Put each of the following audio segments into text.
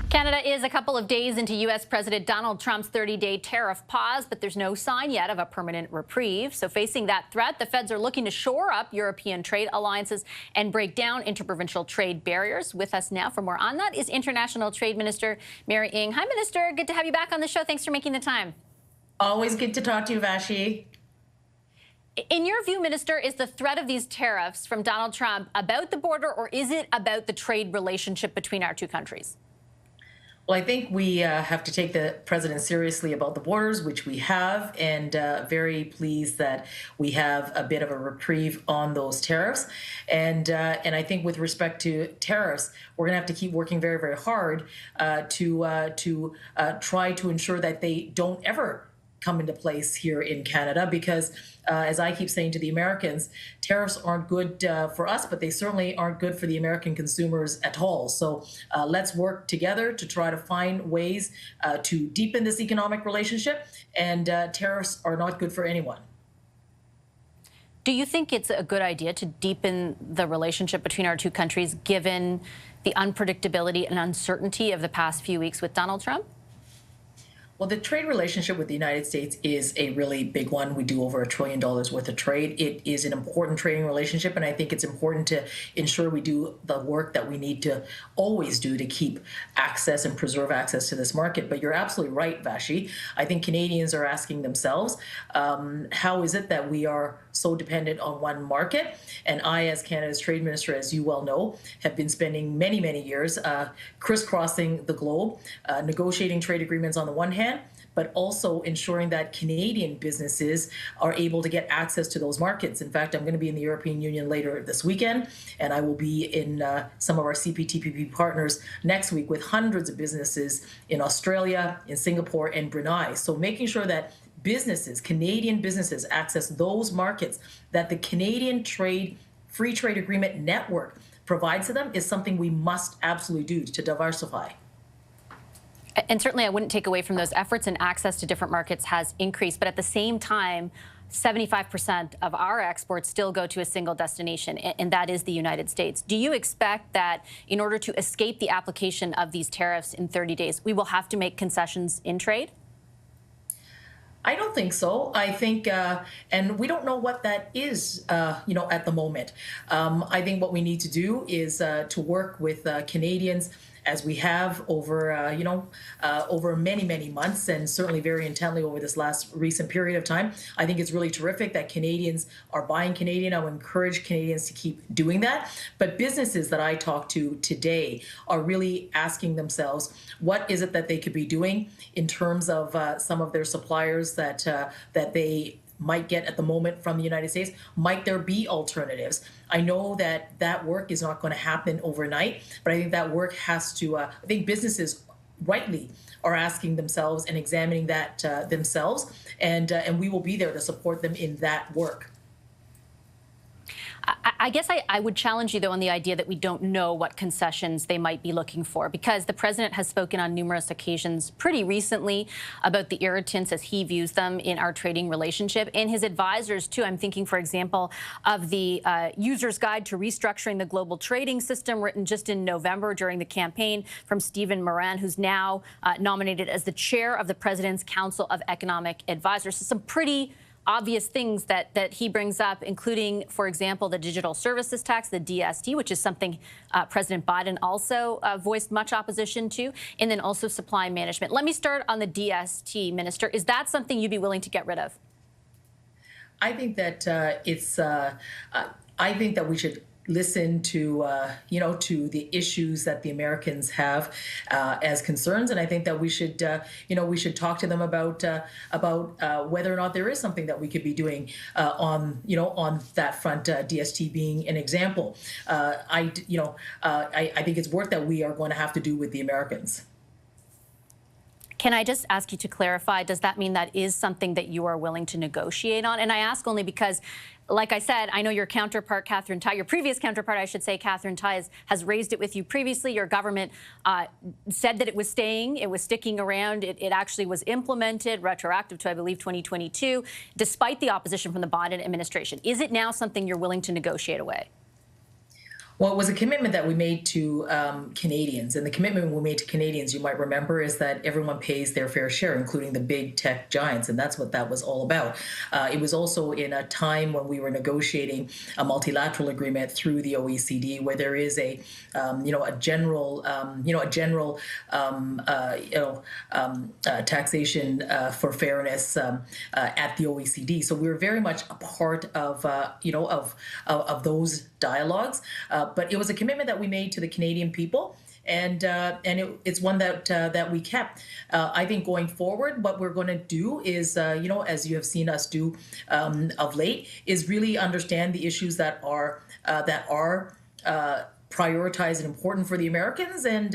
Canada is a couple of days into U.S. President Donald Trump's 30-day tariff pause, but there's no sign yet of a permanent reprieve. So facing that threat, the feds are looking to shore up European trade alliances and break down interprovincial trade barriers. With us now for more on that is International Trade Minister Mary Ng. Hi, Minister. Good to have you back on the show. Thanks for making the time. Always good to talk to you, Vassy. In your view, Minister, is the threat of these tariffs from Donald Trump about the border, or is it about the trade relationship between our two countries? Well, I think we have to take the president seriously about the borders, which we have, and very pleased that we have a bit of a reprieve on those tariffs. And I think with respect to tariffs, we're going to have to keep working very, very hard to try to ensure that they don't ever come into place here in Canada, because as I keep saying to the Americans, tariffs aren't good for us, but they certainly aren't good for the American consumers at all. So let's work together to try to find ways to deepen this economic relationship, and tariffs are not good for anyone. Do you think it's a good idea to deepen the relationship between our two countries, given the unpredictability and uncertainty of the past few weeks with Donald Trump? Well, the trade relationship with the United States is a really big one. We do over $1 trillion worth of trade. It is an important trading relationship, and I think it's important to ensure we do the work that we need to always do to keep access and preserve access to this market. But you're absolutely right, Vassy. I think Canadians are asking themselves, how is it that we are so dependent on one market? And I, as Canada's trade minister, as you well know, have been spending many, many years crisscrossing the globe, negotiating trade agreements on the one hand, but also ensuring that Canadian businesses are able to get access to those markets. In fact, I'm going to be in the European Union later this weekend, and I will be in some of our CPTPP partners next week with hundreds of businesses in Australia, in Singapore, and Brunei. So making sure that businesses, Canadian businesses, access those markets that the Canadian Free Trade Agreement network provides to them is something we must absolutely do to diversify. And certainly I wouldn't take away from those efforts, and access to different markets has increased. But at the same time, 75% of our exports still go to a single destination, and that is the United States. Do you expect that in order to escape the application of these tariffs in 30 days, we will have to make concessions in trade? I don't think so. I think, and we don't know what that is, at the moment. I think what we need to do is to work with Canadians, as we have over, over many, many months, and certainly very intently over this last recent period of time. I think it's really terrific that Canadians are buying Canadian. I would encourage Canadians to keep doing that. But businesses that I talk to today are really asking themselves, what is it that they could be doing in terms of some of their suppliers that they might get at the moment from the United States? Might there be alternatives? I know that that work is not going to happen overnight, but I think that work has to, I think businesses rightly are asking themselves and examining that themselves, and we will be there to support them in that work. I guess I would challenge you, though, on the idea that we don't know what concessions they might be looking for, because the president has spoken on numerous occasions pretty recently about the irritants as he views them in our trading relationship, and his advisors, too. I'm thinking, for example, of the User's Guide to Restructuring the Global Trading System, written just in November during the campaign from Stephen Moran, who's now nominated as the chair of the President's Council of Economic Advisors. So some pretty obvious things that he brings up, including, for example, the digital services tax, the DST, which is something President Biden also voiced much opposition to, and then also supply management. Let me start on the DST, Minister. Is that something you'd be willing to get rid of? I think that I think that we should listen to to the issues that the Americans have as concerns, and I think that we should we should talk to them about whether or not there is something that we could be doing on that front. DST being an example. I think it's work that we are going to have to do with the Americans. Can I just ask you to clarify, does that mean that is something that you are willing to negotiate on? And I ask only because, like I said, I know your counterpart, Catherine Tai, your previous counterpart, I should say, Catherine Tai, has raised it with you previously. Your government said that it was sticking around. It actually was implemented, retroactive to, I believe, 2022, despite the opposition from the Biden administration. Is it now something you're willing to negotiate away? Well, it was a commitment that we made to Canadians. And the commitment we made to Canadians, you might remember, is that everyone pays their fair share, including the big tech giants. And that's what that was all about. It was also in a time when we were negotiating a multilateral agreement through the OECD, where there is a general, taxation for fairness at the OECD. So we were very much a part of, of those dialogues. But it was a commitment that we made to the Canadian people, and it's one that we kept. I think going forward, what we're going to do is, as you have seen us do of late, is really understand the issues that are prioritized and important for the Americans, and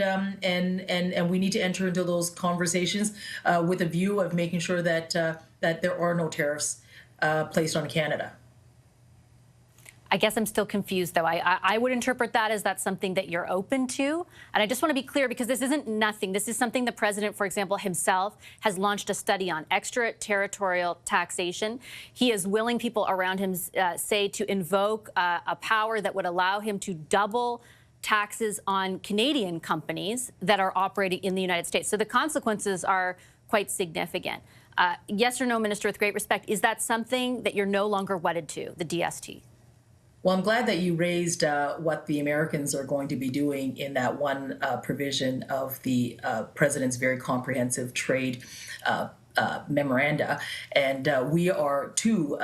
we need to enter into those conversations with a view of making sure that there are no tariffs placed on Canada. I guess I'm still confused, though. I would interpret that as that's something that you're open to. And I just want to be clear, because this isn't nothing. This is something the president, for example, himself has launched a study on extraterritorial taxation. He is willing, people around him say, to invoke a power that would allow him to double taxes on Canadian companies that are operating in the United States. So the consequences are quite significant. Yes or no, Minister, with great respect, is that something that you're no longer wedded to, the DST? Well, I'm glad that you raised what the Americans are going to be doing in that one provision of the president's very comprehensive trade memoranda. And we are, too,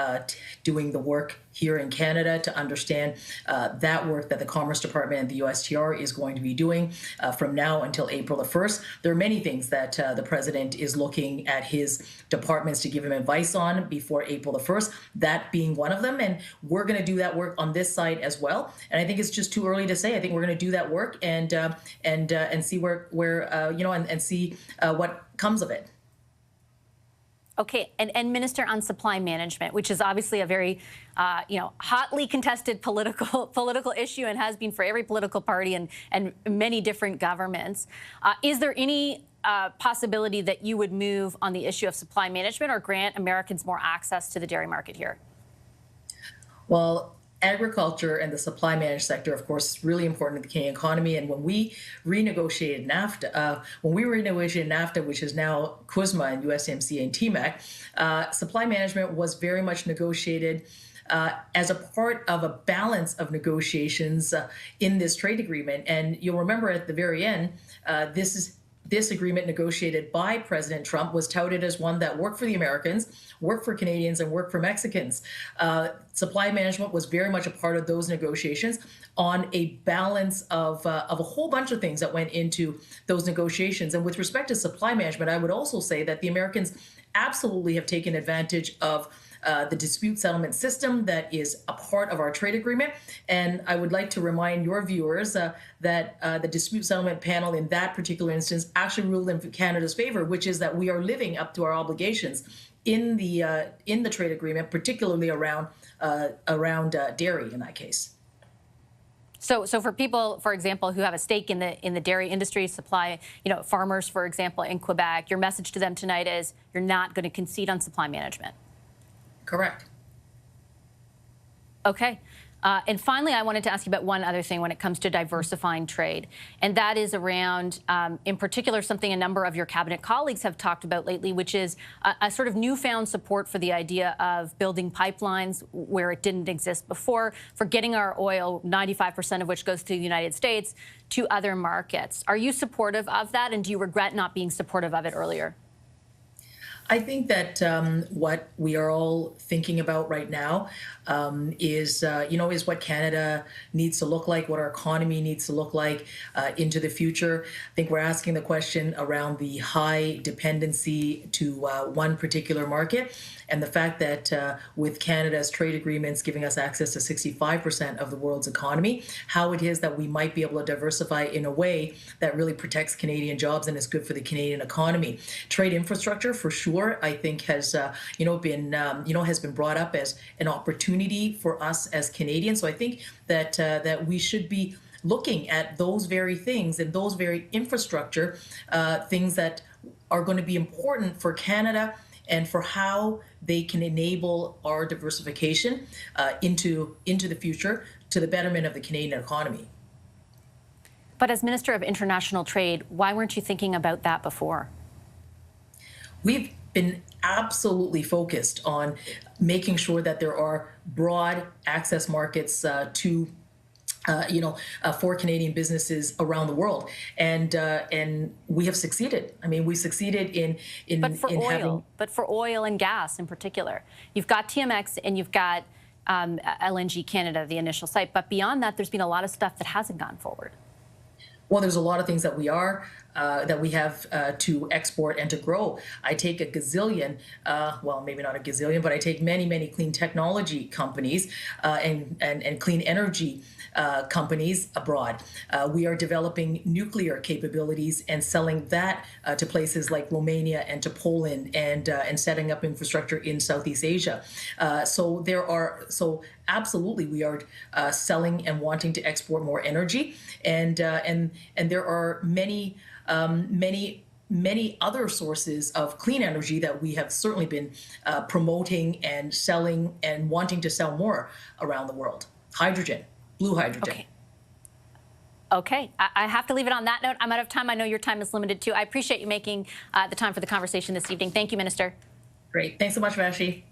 doing the work here in Canada to understand that work that the Commerce Department and the USTR is going to be doing from now until April the 1st. There are many things that the president is looking at his departments to give him advice on before April the 1st, that being one of them. And we're going to do that work on this side as well. And I think it's just too early to say. I think we're going to do that work and see and see what comes of it. Okay, and Minister, on supply management, which is obviously a very, hotly contested political issue and has been for every political party and many different governments. Is there any possibility that you would move on the issue of supply management or grant Americans more access to the dairy market here? Well, agriculture and the supply managed sector, of course, is really important to the Canadian economy. And when we renegotiated NAFTA, which is now CUSMA and USMCA and TMAC, supply management was very much negotiated as a part of a balance of negotiations in this trade agreement. And you'll remember at the very end, this agreement negotiated by President Trump was touted as one that worked for the Americans, worked for Canadians, and worked for Mexicans. Supply management was very much a part of those negotiations on a balance of a whole bunch of things that went into those negotiations. And with respect to supply management, I would also say that the Americans absolutely have taken advantage of the dispute settlement system that is a part of our trade agreement. And I would like to remind your viewers that the dispute settlement panel in that particular instance actually ruled in Canada's favor, which is that we are living up to our obligations in the trade agreement, particularly around dairy in that case. So for people, for example, who have a stake in the dairy industry, supply, farmers, for example, in Quebec, your message to them tonight is you're not going to concede on supply management. Correct. Okay. And finally, I wanted to ask you about one other thing when it comes to diversifying trade, and that is around, in particular, something a number of your cabinet colleagues have talked about lately, which is a sort of newfound support for the idea of building pipelines where it didn't exist before, for getting our oil, 95% of which goes to the United States, to other markets. Are you supportive of that, and do you regret not being supportive of it earlier? I think that what we are all thinking about right now is what Canada needs to look like, what our economy needs to look like into the future. I think we're asking the question around the high dependency to one particular market, and the fact that with Canada's trade agreements giving us access to 65% of the world's economy, how it is that we might be able to diversify in a way that really protects Canadian jobs and is good for the Canadian economy. Trade infrastructure, for sure, I think has been brought up as an opportunity for us as Canadians. So I think that we should be looking at those very things and those very infrastructure things that are going to be important for Canada and for how they can enable our diversification into the future to the betterment of the Canadian economy. But as Minister of International Trade, why weren't you thinking about that before? We've been absolutely focused on making sure that there are broad access markets for Canadian businesses around the world, and we have succeeded. I mean, we succeeded in but for oil and gas in particular, you've got TMX and you've got LNG Canada, the initial site. But beyond that, there's been a lot of stuff that hasn't gone forward. Well, there's a lot of things that we have to export and to grow. I take a gazillion, well, maybe not a gazillion, but I take many clean technology companies and clean energy companies abroad. We are developing nuclear capabilities and selling that to places like Romania and to Poland, and setting up infrastructure in Southeast Asia. So absolutely, we are selling and wanting to export more energy, and there are many other sources of clean energy that we have certainly been promoting and selling and wanting to sell more around the world. Hydrogen, blue hydrogen. Okay, I have to leave it on that note. I'm out of time. I know your time is limited too. I appreciate you making the time for the conversation this evening. Thank you, Minister. Great. Thanks so much, Vassy.